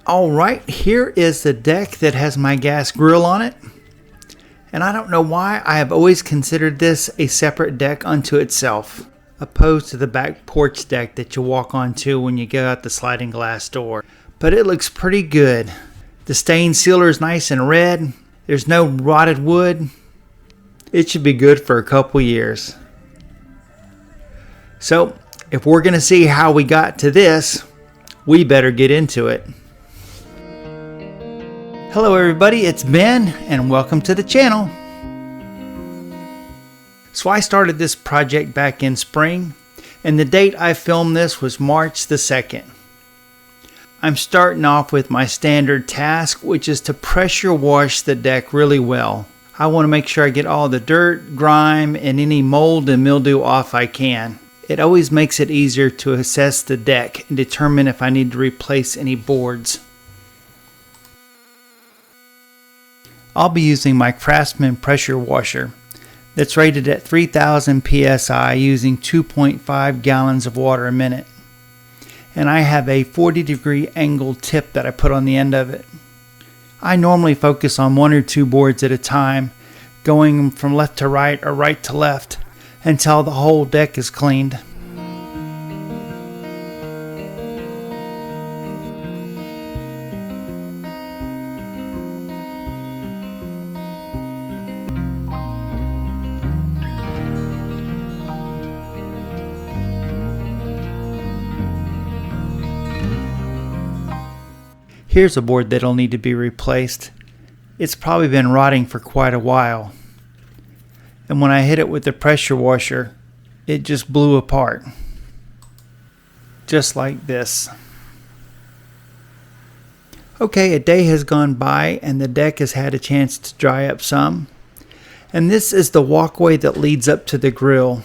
Alright, here is the deck that has my gas grill on it. And I don't know why I have always considered this a separate deck unto itself, opposed to the back porch deck that you walk onto when you go out the sliding glass door. But it looks pretty good. The stain sealer is nice and red. There's no rotted wood. It should be good for a couple years. So, if we're going to see how we got to this, we better get into it. Hello everybody, it's Ben and welcome to the channel. So I started this project back in spring and the date I filmed this was March the 2nd. I'm starting off with my standard task, which is to pressure wash the deck really well. I want to make sure I get all the dirt, grime, and any mold and mildew off I can. It always makes it easier to assess the deck and determine if I need to replace any boards. I'll be using my Craftsman pressure washer that's rated at 3000 psi using 2.5 gallons of water a minute. And I have a 40-degree angled tip that I put on the end of it. I normally focus on one or two boards at a time, going from left to right or right to left until the whole deck is cleaned. Here's a board that'll need to be replaced. It's probably been rotting for quite a while. And when I hit it with the pressure washer, it just blew apart. Just like this. Okay, a day has gone by and the deck has had a chance to dry up some. And this is the walkway that leads up to the grill.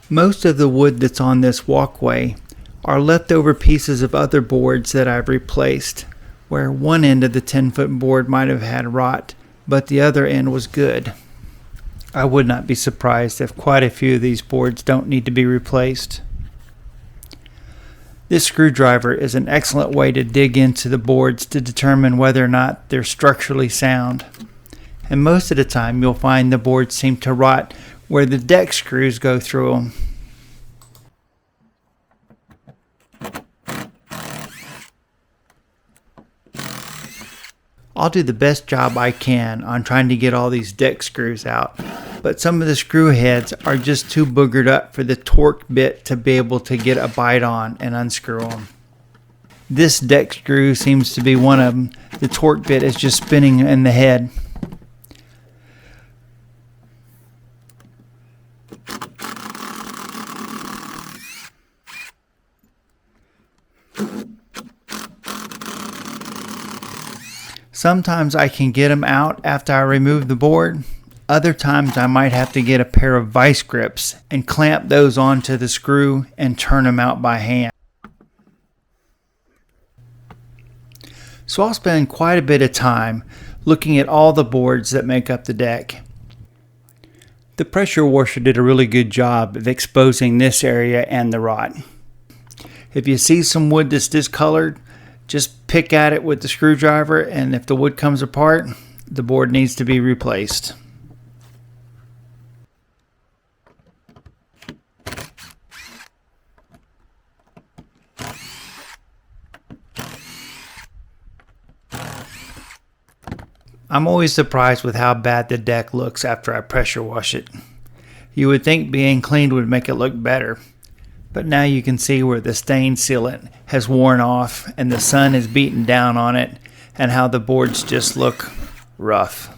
Most of the wood that's on this walkway are leftover pieces of other boards that I've replaced, where one end of the 10-foot board might have had rot, but the other end was good. I would not be surprised if quite a few of these boards don't need to be replaced. This screwdriver is an excellent way to dig into the boards to determine whether or not they're structurally sound. And most of the time you'll find the boards seem to rot where the deck screws go through them. I'll do the best job I can on trying to get all these deck screws out, but some of the screw heads are just too boogered up for the torque bit to be able to get a bite on and unscrew them. This deck screw seems to be one of them. The torque bit is just spinning in the head. Sometimes I can get them out after I remove the board. Other times I might have to get a pair of vice grips and clamp those onto the screw and turn them out by hand. So I'll spend quite a bit of time looking at all the boards that make up the deck. The pressure washer did a really good job of exposing this area and the rot. If you see some wood that's discolored, just pick at it with the screwdriver, and if the wood comes apart, the board needs to be replaced. I'm always surprised with how bad the deck looks after I pressure wash it. You would think being cleaned would make it look better. But now you can see where the stain sealant has worn off and the sun is beaten down on it and how the boards just look rough.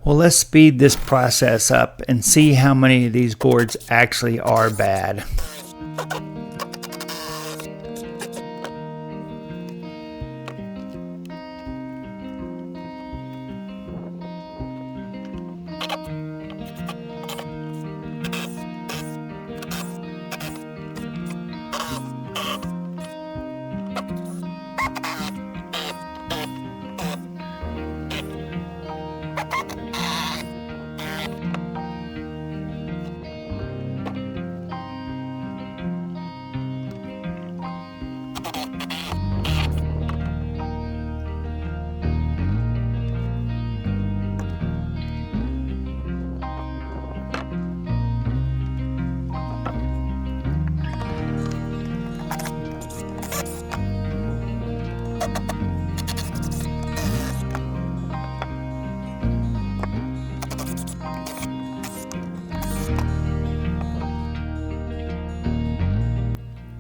Well, let's speed this process up and see how many of these boards actually are bad.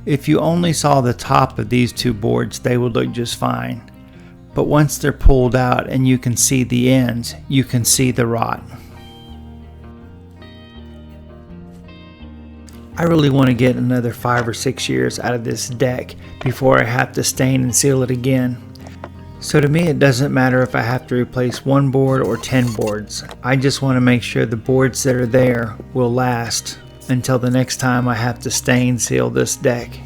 If you only saw the top of these two boards, they would look just fine. But once they're pulled out and you can see the ends, you can see the rot. I really want to get another 5 or 6 years out of this deck before I have to stain and seal it again. So to me, it doesn't matter if I have to replace 1 board or 10 boards. I just want to make sure the boards that are there will last until the next time I have to stain seal this deck.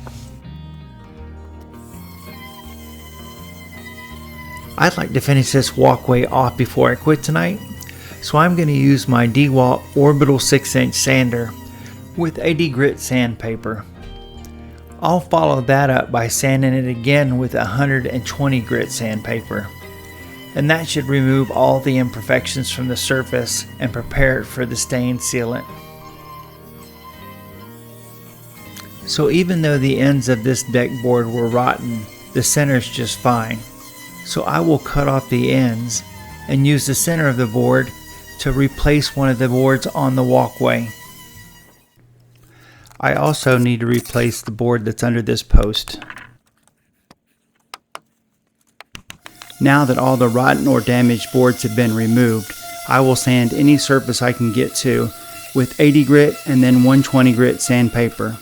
I'd like to finish this walkway off before I quit tonight, so I'm going to use my DeWalt Orbital 6-inch sander with 80 grit sandpaper. I'll follow that up by sanding it again with 120 grit sandpaper, and that should remove all the imperfections from the surface and prepare it for the stain sealant. So even though the ends of this deck board were rotten, the center's just fine. So I will cut off the ends and use the center of the board to replace one of the boards on the walkway. I also need to replace the board that's under this post. Now that all the rotten or damaged boards have been removed, I will sand any surface I can get to with 80 grit and then 120 grit sandpaper.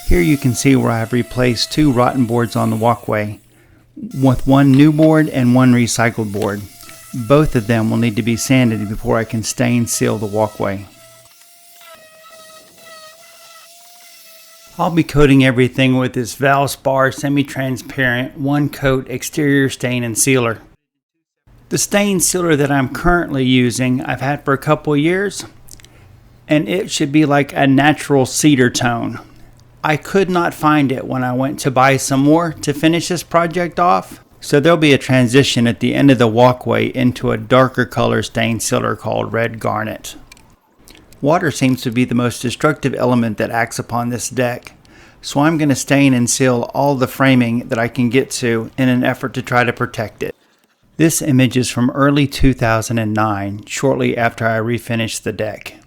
Here you can see where I have replaced 2 rotten boards on the walkway with 1 new board and 1 recycled board. Both of them will need to be sanded before I can stain seal the walkway. I'll be coating everything with this Valspar semi-transparent 1-coat exterior stain and sealer. The stain sealer that I'm currently using I've had for a couple years, and it should be like a natural cedar tone. I could not find it when I went to buy some more to finish this project off, so there'll be a transition at the end of the walkway into a darker color stain sealer called red garnet. Water seems to be the most destructive element that acts upon this deck, so I'm going to stain and seal all the framing that I can get to in an effort to try to protect it. This image is from early 2009, shortly after I refinished the deck.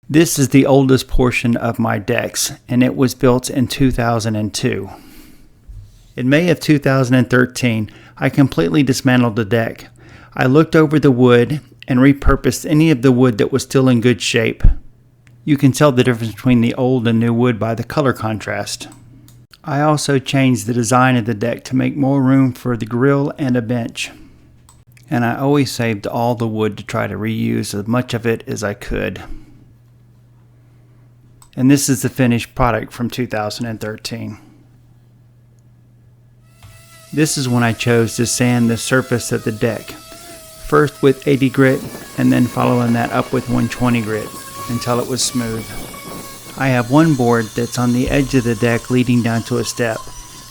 This is the oldest portion of my decks, and it was built in 2002. In May of 2013, I completely dismantled the deck. I looked over the wood and repurposed any of the wood that was still in good shape. You can tell the difference between the old and new wood by the color contrast. I also changed the design of the deck to make more room for the grill and a bench. And I always saved all the wood to try to reuse as much of it as I could. And this is the finished product from 2013. This is when I chose to sand the surface of the deck. First with 80 grit and then following that up with 120 grit until it was smooth. I have 1 board that's on the edge of the deck leading down to a step,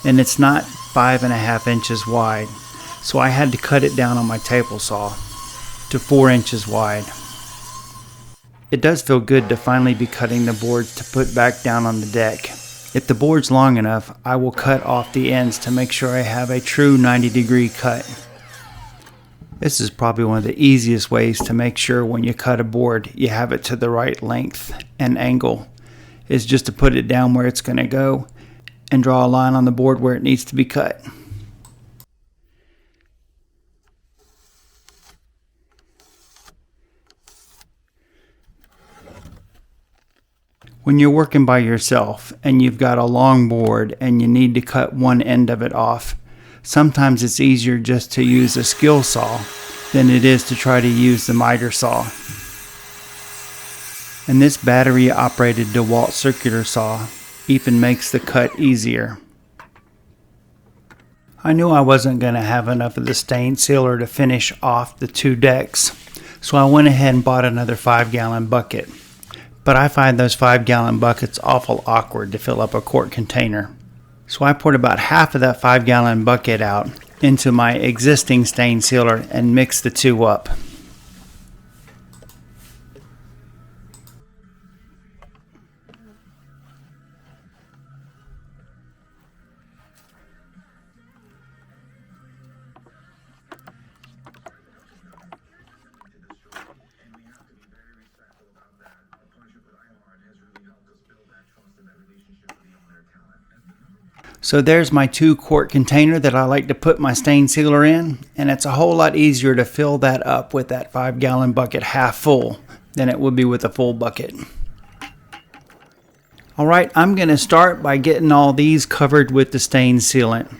and it's not 5.5 inches wide, so I had to cut it down on my table saw to 4 inches wide. It does feel good to finally be cutting the boards to put back down on the deck. If the board's long enough, I will cut off the ends to make sure I have a true 90-degree cut. This is probably one of the easiest ways to make sure when you cut a board you have it to the right length and angle, is just to put it down where it's going to go and draw a line on the board where it needs to be cut. When you're working by yourself and you've got a long board and you need to cut one end of it off, sometimes it's easier just to use a skill saw than it is to try to use the miter saw. And this battery operated DeWalt circular saw even makes the cut easier. I knew I wasn't going to have enough of the stain sealer to finish off the 2 decks, so I went ahead and bought another 5-gallon bucket. But I find those 5-gallon buckets awful awkward to fill up a quart container. So I poured about half of that 5-gallon bucket out into my existing stain sealer and mixed the 2 up. So there's my 2-quart container that I like to put my stain sealer in, and it's a whole lot easier to fill that up with that 5-gallon bucket half full than it would be with a full bucket. Alright, I'm going to start by getting all these covered with the stain sealant.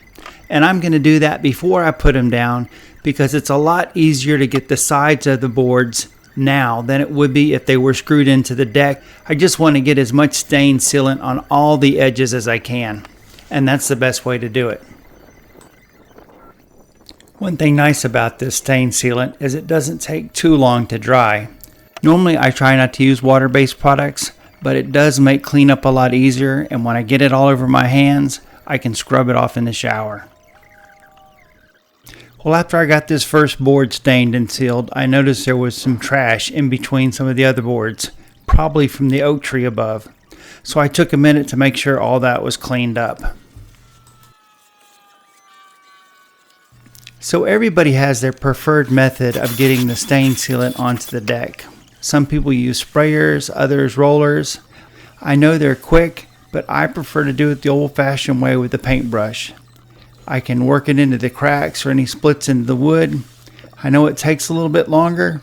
And I'm going to do that before I put them down because it's a lot easier to get the sides of the boards now than it would be if they were screwed into the deck. I just want to get as much stain sealant on all the edges as I can. And that's the best way to do it. One thing nice about this stain sealant is it doesn't take too long to dry. Normally I try not to use water-based products, but it does make cleanup a lot easier, and when I get it all over my hands, I can scrub it off in the shower. Well, after I got this first board stained and sealed, I noticed there was some trash in between some of the other boards, probably from the oak tree above. So I took a minute to make sure all that was cleaned up. So everybody has their preferred method of getting the stain sealant onto the deck. Some people use sprayers, others rollers. I know they're quick, but I prefer to do it the old-fashioned way with the paintbrush. I can work it into the cracks or any splits into the wood. I know it takes a little bit longer,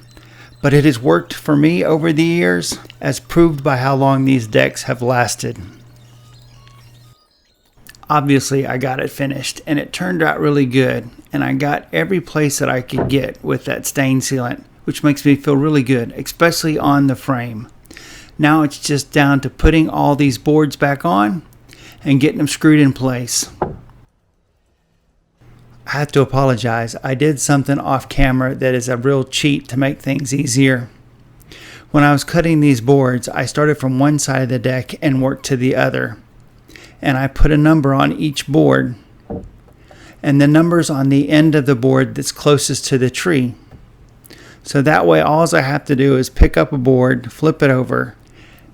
but it has worked for me over the years, as proved by how long these decks have lasted. Obviously, I got it finished, and it turned out really good, and I got every place that I could get with that stain sealant, which makes me feel really good, especially on the frame. Now it's just down to putting all these boards back on and getting them screwed in place. I have to apologize. I did something off camera that is a real cheat to make things easier. When I was cutting these boards, I started from one side of the deck and worked to the other. And I put a number on each board. And the number's on the end of the board that's closest to the tree. So that way all I have to do is pick up a board, flip it over,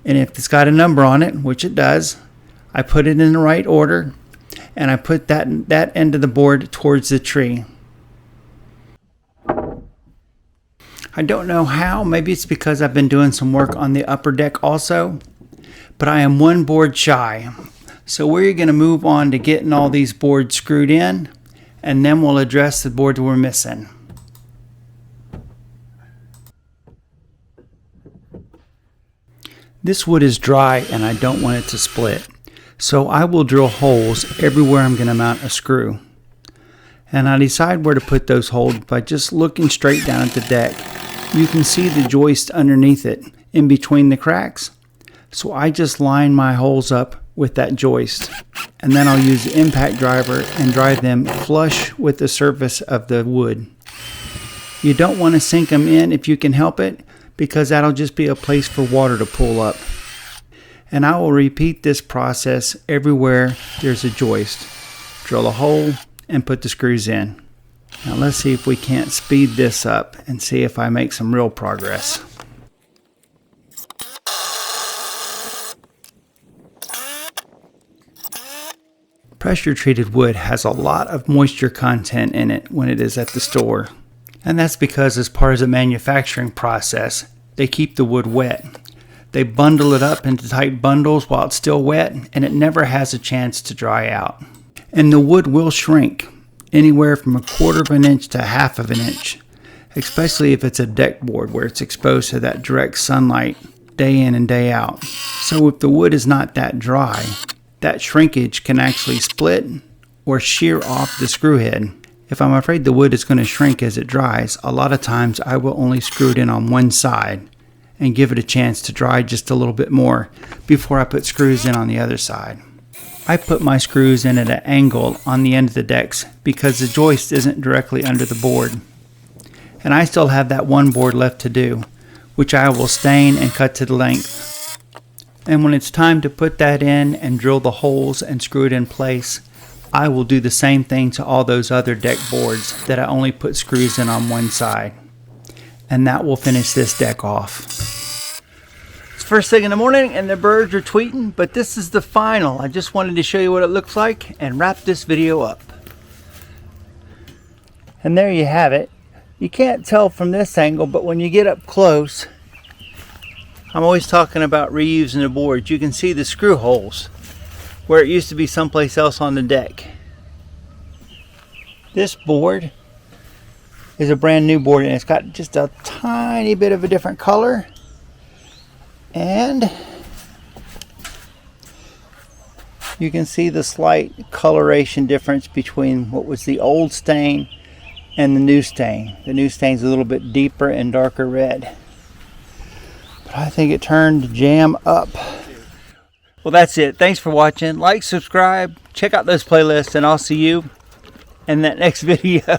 and if it's got a number on it, which it does, I put it in the right order, and I put that end of the board towards the tree. I don't know how, maybe it's because I've been doing some work on the upper deck also, but I am one board shy. So we're going to move on to getting all these boards screwed in, and then we'll address the boards we're missing. This wood is dry and I don't want it to split, so I will drill holes everywhere I'm going to mount a screw. And I decide where to put those holes by just looking straight down at the deck. You can see the joist underneath it, in between the cracks. So I just line my holes up with that joist, and then I'll use the impact driver and drive them flush with the surface of the wood. You don't want to sink them in if you can help it, because that'll just be a place for water to pool up. And I will repeat this process everywhere there's a joist. Drill a hole and put the screws in. Now let's see if we can't speed this up and see if I make some real progress. Pressure treated wood has a lot of moisture content in it when it is at the store. And that's because as part of the manufacturing process, they keep the wood wet. They bundle it up into tight bundles while it's still wet, and it never has a chance to dry out. And the wood will shrink anywhere from 1/4 of an inch to 1/2 of an inch, especially if it's a deck board where it's exposed to that direct sunlight day in and day out. So if the wood is not that dry, that shrinkage can actually split or shear off the screw head. If I'm afraid the wood is going to shrink as it dries, a lot of times I will only screw it in on one side and give it a chance to dry just a little bit more before I put screws in on the other side. I put my screws in at an angle on the end of the decks because the joist isn't directly under the board. And I still have that one board left to do, which I will stain and cut to the length. And when it's time to put that in and drill the holes and screw it in place, I will do the same thing to all those other deck boards that I only put screws in on one side. And that will finish this deck off. It's first thing in the morning and the birds are tweeting, but this is the final. I just wanted to show you what it looks like and wrap this video up. And there you have it. You can't tell from this angle, but when you get up close, I'm always talking about reusing the boards. You can see the screw holes. where it used to be someplace else on the deck. This board is a brand new board, and it's got just a tiny bit of a different color. And you can see the slight coloration difference between what was the old stain and the new stain. The new stain's a little bit deeper and darker red. But I think it turned jam up. Well, that's it. Thanks for watching. Like, subscribe, check out those playlists, and I'll see you in that next video.